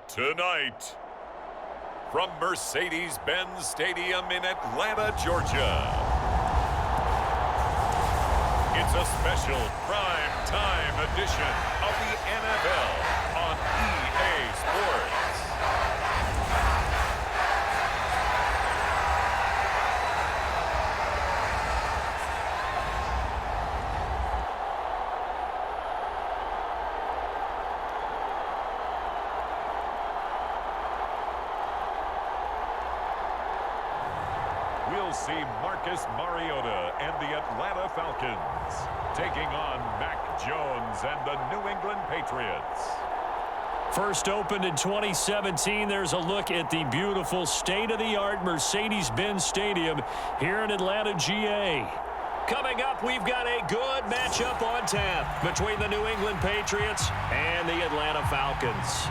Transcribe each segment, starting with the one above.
Tonight, from Mercedes-Benz Stadium in Atlanta, Georgia, it's a special prime time edition of the NFL on EA Sports. We'll see Marcus Mariota and the Atlanta Falcons taking on Mac Jones and the New England Patriots. First opened in 2017, there's a look at the beautiful state-of-the-art Mercedes-Benz Stadium here in Atlanta, GA. Coming up, we've got a good matchup on tap between the New England Patriots and the Atlanta Falcons.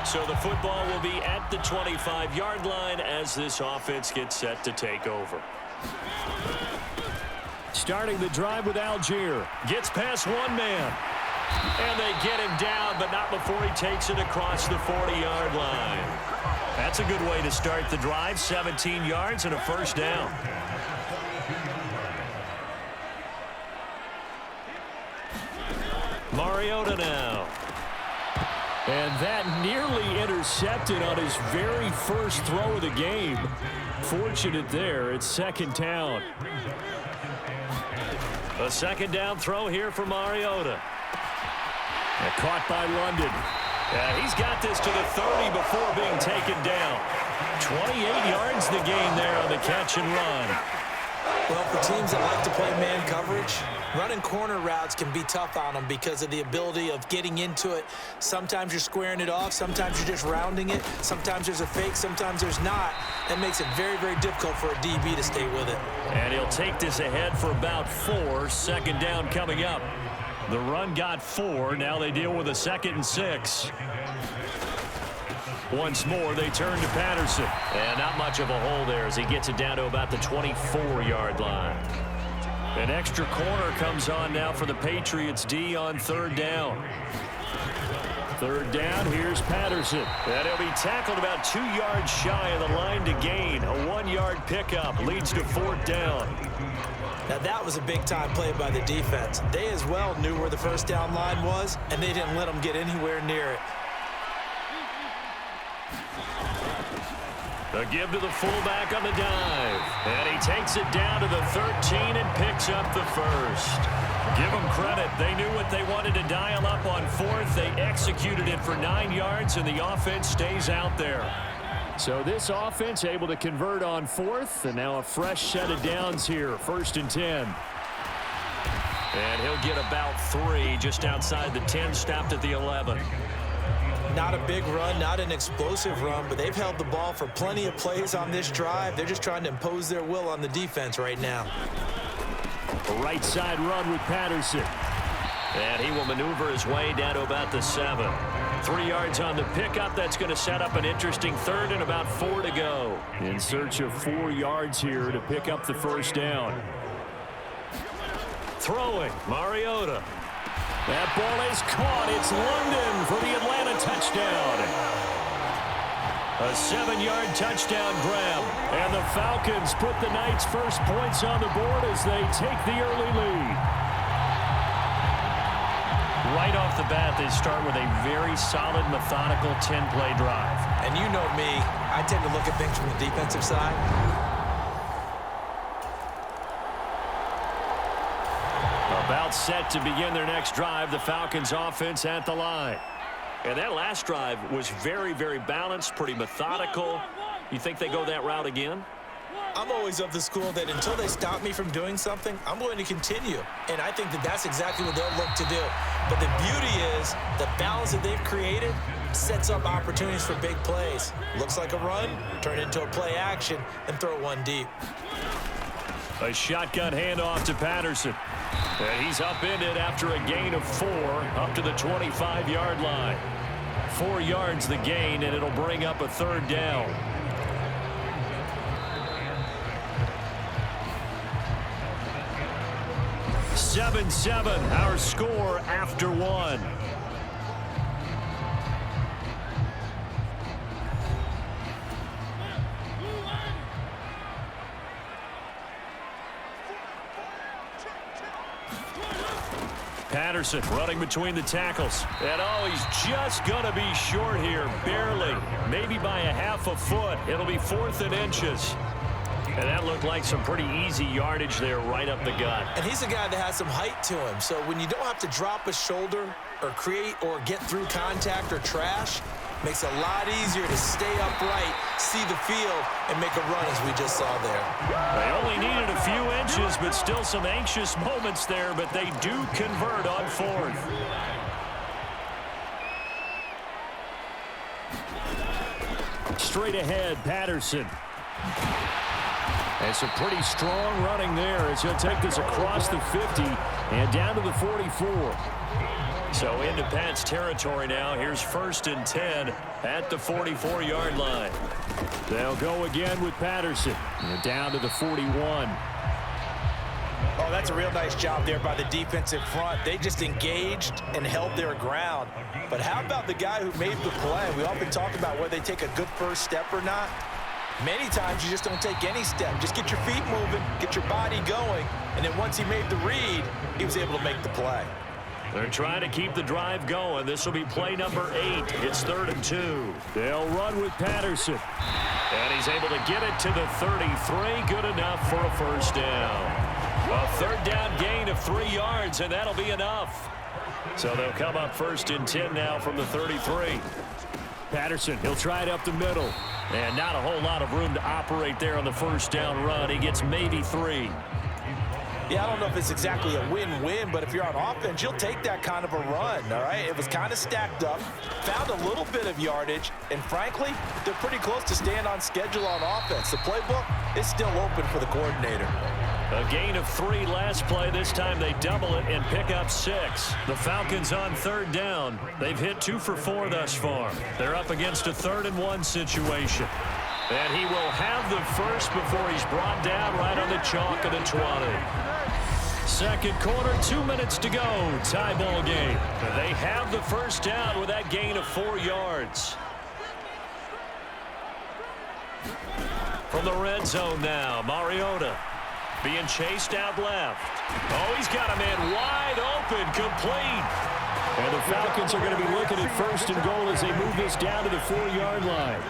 So the football will be at the 25-yard line as this offense gets set to take over. Starting the drive with Algier. Gets past one man. And they get him down, but not before he takes it across the 40-yard line. That's a good way to start the drive. 17 yards and a first down. Mariota now. And that nearly intercepted on his very first throw of the game. Fortunate there. It's second down. A second down throw here for Mariota. And caught by London. He's got this to the 30 before being taken down. 28 yards the gain there on the catch and run. Well, for teams that like to play man coverage, running corner routes can be tough on them because of the ability of getting into it. Sometimes you're squaring it off. Sometimes you're just rounding it. Sometimes there's a fake. Sometimes there's not. That makes it very, very difficult for a DB to stay with it. And he'll take this ahead for about 4. Second down coming up. The run got 4. Now they deal with a 2nd and 6. Once more, they turn to Patterson. And not much of a hole there as he gets it down to about the 24-yard line. An extra corner comes on now for the Patriots D on third down. Third down, here's Patterson. And he'll be tackled about 2 yards shy of the line to gain. A 1-yard pickup leads to fourth down. Now that was a big-time play by the defense. They as well knew where the first down line was, and they didn't let them get anywhere near it. A give to the fullback on the dive. And he takes it down to the 13 and picks up the first. Give them credit. They knew what they wanted to dial up on fourth. They executed it for 9 yards, and the offense stays out there. So this offense able to convert on fourth, and now a fresh set of downs here. 1st and 10. And he'll get about 3 just outside the 10, stopped at the 11. Not a big run, not an explosive run, but they've held the ball for plenty of plays on this drive. They're just trying to impose their will on the defense right now. A right side run with Patterson. And he will maneuver his way down to about the 7. 3 yards on the pickup. That's going to set up an interesting third and about 4 to go. In search of 4 yards here to pick up the first down. Throwing, Mariota. That ball is caught. It's London for the Atlanta touchdown. A 7-yard touchdown grab. And the Falcons put the Knights' first points on the board as they take the early lead. Right off the bat, they start with a very solid, methodical 10-play drive. And you know me, I tend to look at things from the defensive side. About set to begin their next drive, the Falcons offense at the line. And that last drive was very, very balanced, pretty methodical. You think they go that route again? I'm always of the school that until they stop me from doing something, I'm going to continue. And I think that that's exactly what they'll look to do. But the beauty is the balance that they've created sets up opportunities for big plays. Looks like a run, turn it into a play action, and throw one deep. A shotgun handoff to Patterson. And he's upended after a gain of 4 up to the 25-yard line. 4 yards the gain, and it'll bring up a 3rd down. Seven, our score after 1. Patterson running between the tackles. And he's just going to be short here, barely. Maybe by a half a foot. It'll be 4th and inches. And that looked like some pretty easy yardage there right up the gut. And he's a guy that has some height to him. So when you don't have to drop a shoulder or create or get through contact or trash, makes it a lot easier to stay upright, see the field, and make a run as we just saw there. They only needed a few inches, but still some anxious moments there, but they do convert on 4th. Straight ahead, Patterson. And some pretty strong running there as he'll take this across the 50 and down to the 44. So into Pat's territory now. Here's 1st and 10 at the 44-yard line. They'll go again with Patterson. And down to the 41. Oh, that's a real nice job there by the defensive front. They just engaged and held their ground. But how about the guy who made the play? We often talk about whether they take a good first step or not. Many times you just don't take any step. Just get your feet moving, get your body going, and then once he made the read, he was able to make the play. They're trying to keep the drive going. This will be play number 8. It's 3rd and 2. They'll run with Patterson. And he's able to get it to the 33. Good enough for a 1st down. A 3rd down gain of 3 yards, and that'll be enough. So they'll come up 1st and 10 now from the 33. Patterson, he'll try it up the middle. And not a whole lot of room to operate there on the 1st down run. He gets maybe 3. Yeah, I don't know if it's exactly a win-win, but if you're on offense, you'll take that kind of a run, all right? It was kind of stacked up, found a little bit of yardage, and frankly, they're pretty close to staying on schedule on offense. The playbook is still open for the coordinator. A gain of 3 last play. This time they double it and pick up 6. The Falcons on 3rd down. They've hit 2 for 4 thus far. They're up against a 3rd and 1 situation. And he will have the first before he's brought down right on the chalk of the 20. 2nd quarter, 2 minutes to go. Tie ball game. They have the 1st down with that gain of 4 yards. From the red zone now, Mariota being chased out left. Oh, he's got a man wide open, complete. And the Falcons are going to be looking at 1st and goal as they move this down to the 4-yard line.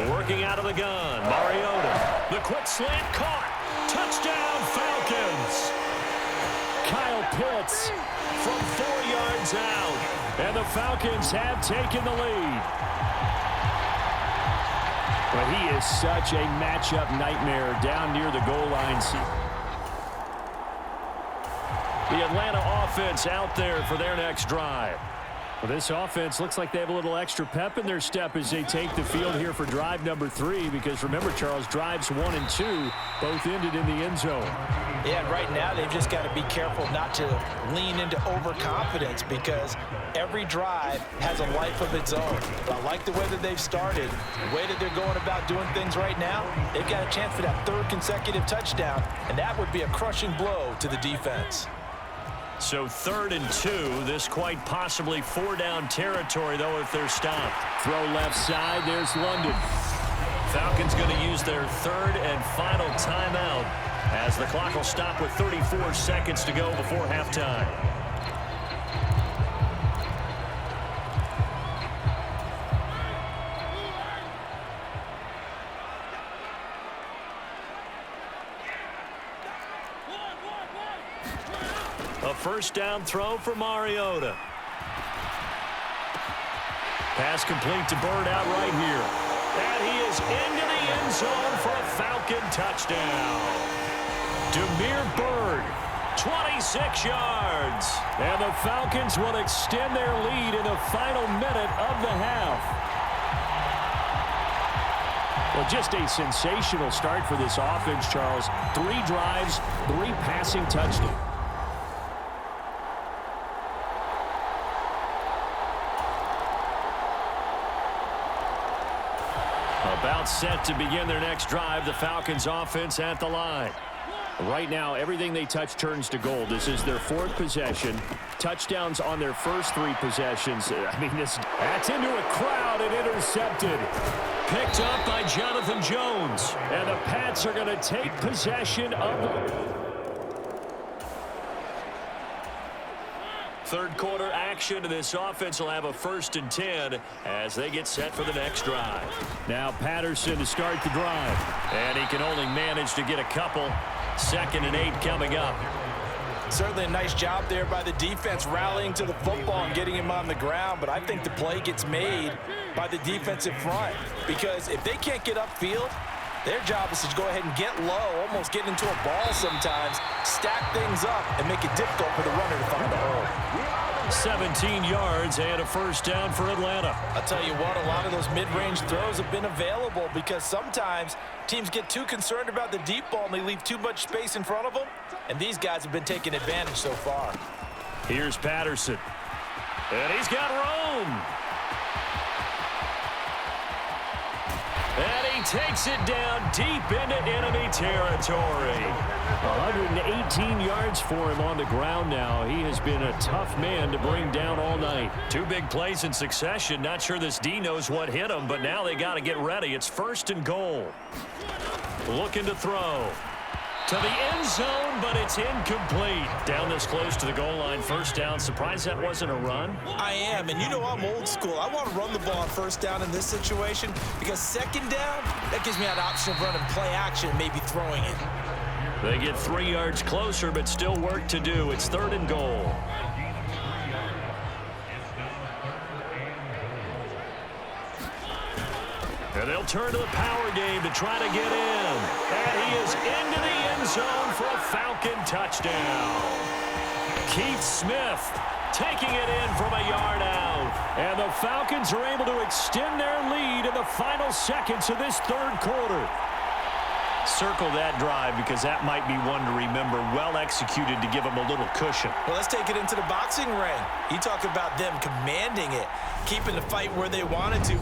Working out of the gun, Mariota. The quick slant caught. Touchdown, Falcons. Kyle Pitts from 4 yards out. And the Falcons have taken the lead. But he is such a matchup nightmare down near the goal line. The Atlanta offense out there for their next drive. Well, this offense looks like they have a little extra pep in their step as they take the field here for drive number 3. Because remember, Charles, drives 1 and 2 both ended in the end zone. Yeah, and right now they've just got to be careful not to lean into overconfidence because every drive has a life of its own. But I like the way that they've started, the way that they're going about doing things right now. They've got a chance for that 3rd consecutive touchdown, and that would be a crushing blow to the defense. So 3rd and 2, this quite possibly 4-down territory, though, if they're stopped. Throw left side, there's London. Falcons going to use their 3rd and final timeout as the clock will stop with 34 seconds to go before halftime. A 1st down throw for Mariota. Pass complete to Bird out right here. And he is into the end zone for a Falcon touchdown. Demir Bird, 26 yards. And the Falcons will extend their lead in the final minute of the half. Well, just a sensational start for this offense, Charles. 3 drives, 3 passing touchdowns. About set to begin their next drive, the Falcons offense at the line. Right now, everything they touch turns to gold. This is their 4th possession. Touchdowns on their first 3 possessions. I mean, that's into a crowd and intercepted. Picked up by Jonathan Jones. And the Pats are going to take possession of the third quarter action. This offense will have a 1st and 10 as they get set for the next drive. Now Patterson to start the drive. And he can only manage to get a couple. 2nd and 8 coming up. Certainly a nice job there by the defense rallying to the football and getting him on the ground, but I think the play gets made by the defensive front because if they can't get upfield, their job is to go ahead and get low, almost get into a ball sometimes, stack things up, and make it difficult for the runner to find a hole. 17 yards and a 1st down for Atlanta. I'll tell you what, a lot of those mid-range throws have been available because sometimes teams get too concerned about the deep ball and they leave too much space in front of them, and these guys have been taking advantage so far. Here's Patterson. And he's got room. And he takes it down deep into enemy territory. 118 yards for him on the ground now. He has been a tough man to bring down all night. 2 big plays in succession. Not sure this D knows what hit him, but now they got to get ready. It's 1st and goal. Looking to throw. To the end zone, but it's incomplete. Down this close to the goal line, 1st down. Surprised that wasn't a run? I am, and you know I'm old school. I want to run the ball on 1st down in this situation because 2nd down, that gives me an option of running play action and maybe throwing it. They get 3 yards closer, but still work to do. It's 3rd and goal. And they'll turn to the power game to try to get in. And he is into the end zone for a Falcon touchdown. Keith Smith taking it in from a yard out. And the Falcons are able to extend their lead in the final seconds of this 3rd quarter. Circle that drive because that might be one to remember. Well executed to give them a little cushion. Well, let's take it into the boxing ring. You talk about them commanding it, keeping the fight where they wanted to.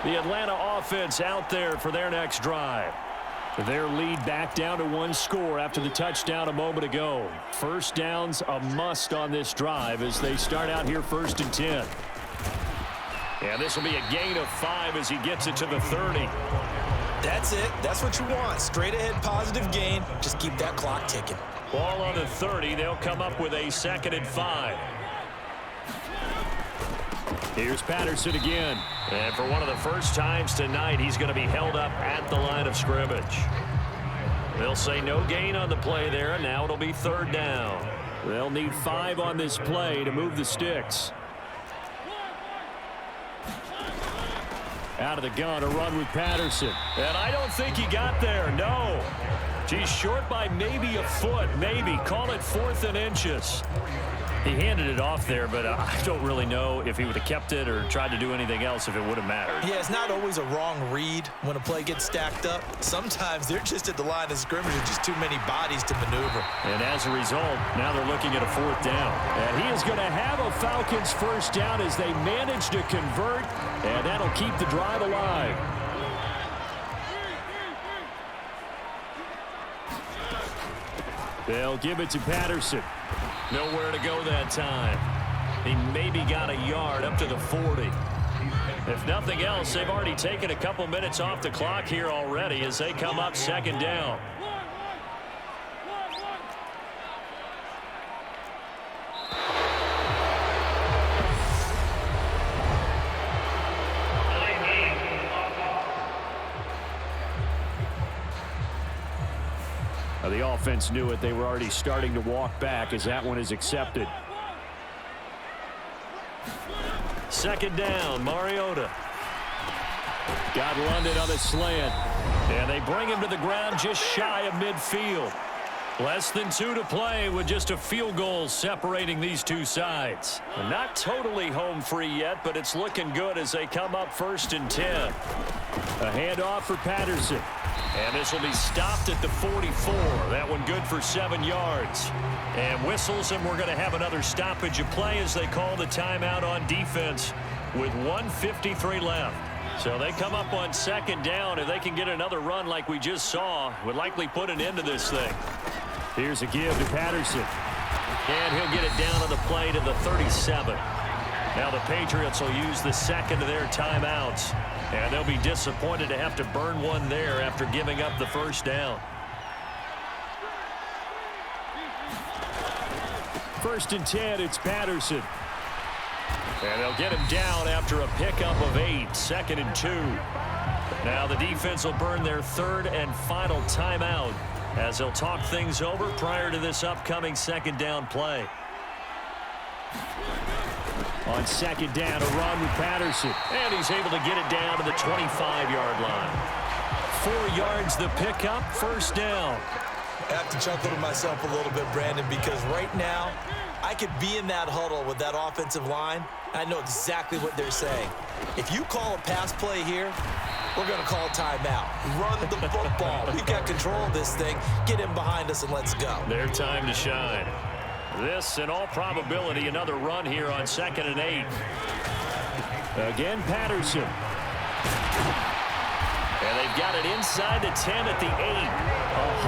The Atlanta offense out there for their next drive. Their lead back down to 1 score after the touchdown a moment ago. 1st down's a must on this drive as they start out here 1st and 10. And this will be a gain of 5 as he gets it to the 30. That's it. That's what you want. Straight ahead positive gain. Just keep that clock ticking. Ball on the 30. They'll come up with a 2nd and 5. Here's Patterson again. And for one of the first times tonight, he's going to be held up at the line of scrimmage. They'll say no gain on the play there, and now it'll be 3rd down. They'll need 5 on this play to move the sticks. Out of the gun, a run with Patterson. And I don't think he got there, no. He's short by maybe a foot, maybe. Call it 4th and inches. He handed it off there, but I don't really know if he would have kept it or tried to do anything else if it would have mattered. Yeah, it's not always a wrong read when a play gets stacked up. Sometimes they're just at the line of scrimmage with just too many bodies to maneuver. And as a result, now they're looking at a 4th down. And he is going to have a Falcons 1st down as they manage to convert, and that'll keep the drive alive. They'll give it to Patterson. Nowhere to go that time. He maybe got a yard up to the 40. If nothing else, they've already taken a couple minutes off the clock here already as they come up 2nd down. The offense knew it. They were already starting to walk back as that one is accepted. second down, Mariota. Got London on the slant. And they bring him to the ground just shy of midfield. Less than 2 to play with just a field goal separating these two sides. And not totally home free yet, but it's looking good as they come up 1st and 10. A handoff for Patterson. And this will be stopped at the 44. That one good for 7 yards. And whistles, and we're going to have another stoppage of play as they call the timeout on defense with 1:53 left. So they come up on 2nd down. If they can get another run like we just saw, would likely put an end to this thing. Here's a give to Patterson. And he'll get it down on the play to the 37. Now the Patriots will use the second of their timeouts. And they'll be disappointed to have to burn one there after giving up the 1st down. 1st and 10, it's Patterson. And they'll get him down after a pickup of 8, 2nd and 2. Now the defense will burn their 3rd and final timeout as they'll talk things over prior to this upcoming 2nd down play. On 2nd down, a run with Patterson. And he's able to get it down to the 25-yard line. 4 yards the pickup, 1st down. I have to chuckle to myself a little bit, Brandon, because right now I could be in that huddle with that offensive line. I know exactly what they're saying. If you call a pass play here, we're going to call timeout. Run the football. We've got control of this thing. Get him behind us and let's go. Their time to shine. This, in all probability, another run here on 2nd and 8. Again, Patterson. And they've got it inside the 10 at the 8.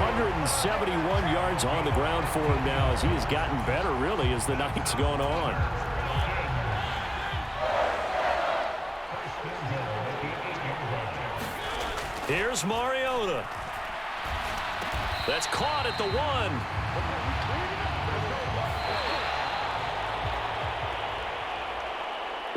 171 yards on the ground for him now as he has gotten better, really, as the night's gone on. Here's Mariota. That's caught at the 1.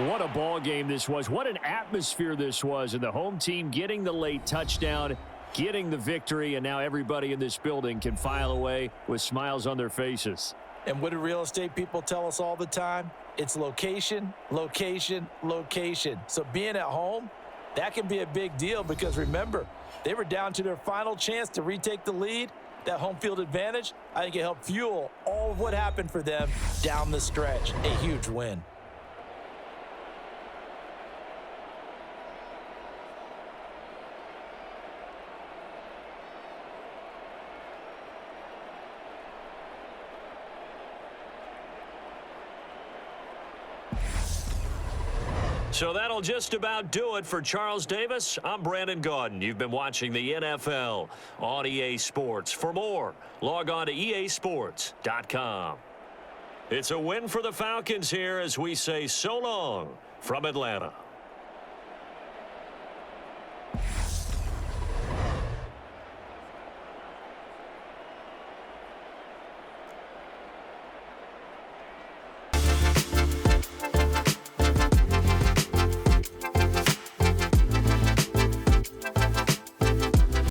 What a ball game this was. What an atmosphere this was. And the home team getting the late touchdown, getting the victory, and now everybody in this building can file away with smiles on their faces. And what do real estate people tell us all the time? It's location, location, location. So being at home, that can be a big deal because, remember, they were down to their final chance to retake the lead. That home field advantage, I think it helped fuel all of what happened for them down the stretch. A huge win. So that'll just about do it for Charles Davis. I'm Brandon Gaudin. You've been watching the NFL on EA Sports. For more, log on to easports.com. It's a win for the Falcons here as we say so long from Atlanta.